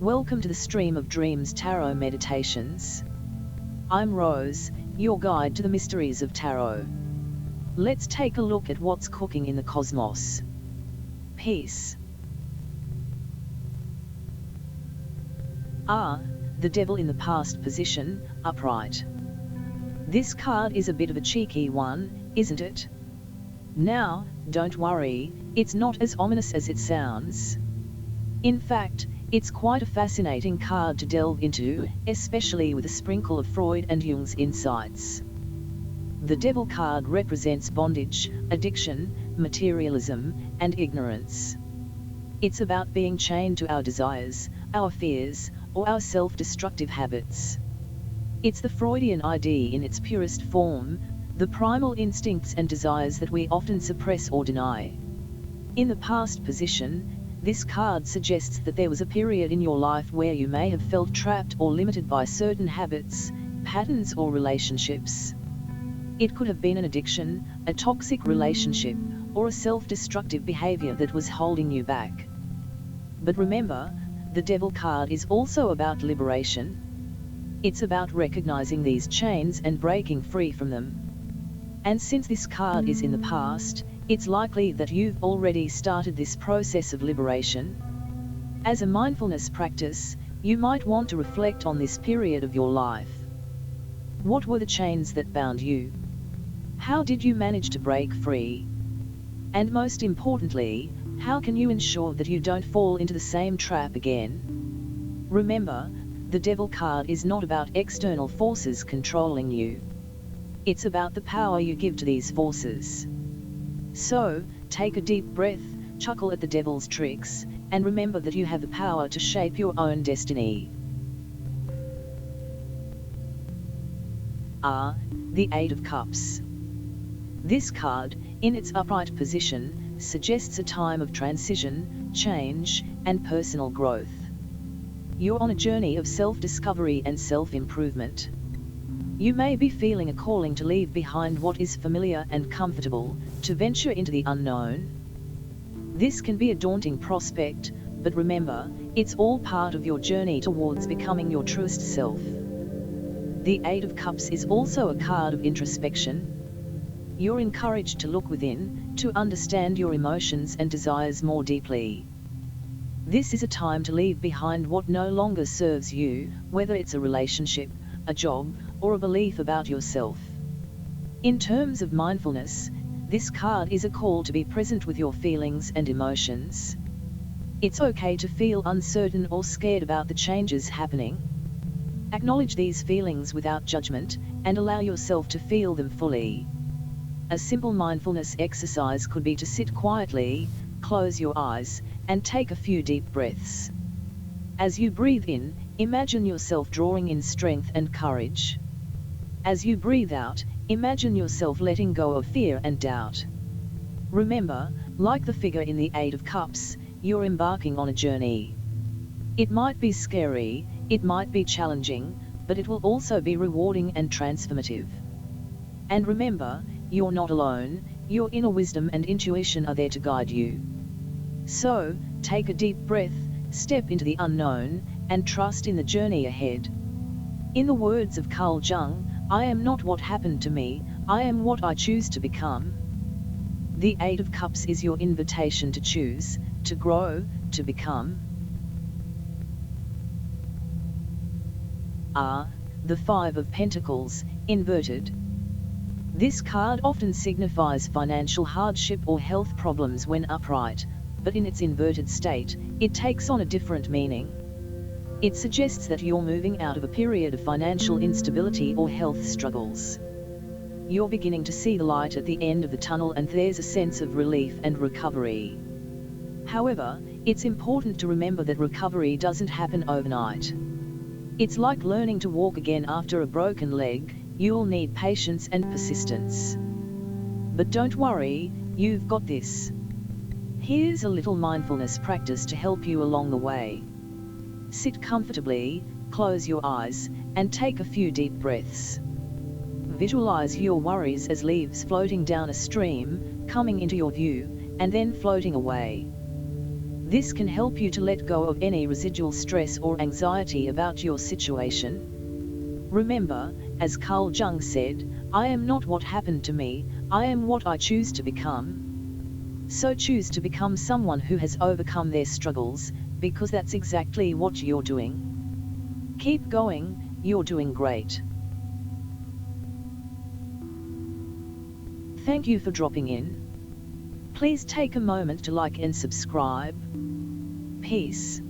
Welcome to the Stream of Dreams Tarot Meditations. I'm Rose, your guide to the mysteries of tarot. Let's take a look at what's cooking in the cosmos. Peace. The Devil in the past position, upright. This card is a bit of a cheeky one, isn't it? Now, don't worry, it's not as ominous as it sounds. In fact, it's quite a fascinating card to delve into, especially with a sprinkle of Freud and Jung's insights. The Devil card represents bondage, addiction, materialism, and ignorance. It's about being chained to our desires, our fears, or our self-destructive habits. It's the Freudian ID in its purest form, the primal instincts and desires that we often suppress or deny. In the past position, this card suggests that there was a period in your life where you may have felt trapped or limited by certain habits, patterns or relationships. It could have been an addiction, a toxic relationship, or a self-destructive behavior that was holding you back. But remember, the Devil card is also about liberation. It's about recognizing these chains and breaking free from them. And since this card is in the past, it's likely that you've already started this process of liberation. As a mindfulness practice, you might want to reflect on this period of your life. What were the chains that bound you? How did you manage to break free? And most importantly, how can you ensure that you don't fall into the same trap again? Remember, the Devil card is not about external forces controlling you. It's about the power you give to these forces. So, take a deep breath, chuckle at the Devil's tricks, and remember that you have the power to shape your own destiny. The Eight of Cups. This card, in its upright position, suggests a time of transition, change, and personal growth. You're on a journey of self-discovery and self-improvement. You may be feeling a calling to leave behind what is familiar and comfortable, to venture into the unknown. This can be a daunting prospect, but remember, it's all part of your journey towards becoming your truest self. The Eight of Cups is also a card of introspection. You're encouraged to look within, to understand your emotions and desires more deeply. This is a time to leave behind what no longer serves you, whether it's a relationship, a job, or a belief about yourself. In terms of mindfulness, this card is a call to be present with your feelings and emotions. It's okay to feel uncertain or scared about the changes happening. Acknowledge these feelings without judgment, and allow yourself to feel them fully. A simple mindfulness exercise could be to sit quietly, close your eyes, and take a few deep breaths. As you breathe in, imagine yourself drawing in strength and courage. As you breathe out, imagine yourself letting go of fear and doubt. Remember, like the figure in the Eight of Cups, you're embarking on a journey. It might be scary, it might be challenging, but it will also be rewarding and transformative. And remember, you're not alone, your inner wisdom and intuition are there to guide you. So, take a deep breath, step into the unknown, and trust in the journey ahead. In the words of Carl Jung, I am not what happened to me, I am what I choose to become. The Eight of Cups is your invitation to choose, to grow, to become. The Five of Pentacles, inverted. This card often signifies financial hardship or health problems when upright, but in its inverted state, it takes on a different meaning. It suggests that you're moving out of a period of financial instability or health struggles. You're beginning to see the light at the end of the tunnel, and there's a sense of relief and recovery. However, it's important to remember that recovery doesn't happen overnight. It's like learning to walk again after a broken leg. You'll need patience and persistence. But don't worry, you've got this. Here's a little mindfulness practice to help you along the way. Sit comfortably, close your eyes, and take a few deep breaths. Visualize your worries as leaves floating down a stream, coming into your view, and then floating away. This can help you to let go of any residual stress or anxiety about your situation. Remember, as Carl Jung said, "I am not what happened to me, I am what I choose to become." So choose to become someone who has overcome their struggles, because that's exactly what you're doing. Keep going, you're doing great. Thank you for dropping in. Please take a moment to like and subscribe. Peace.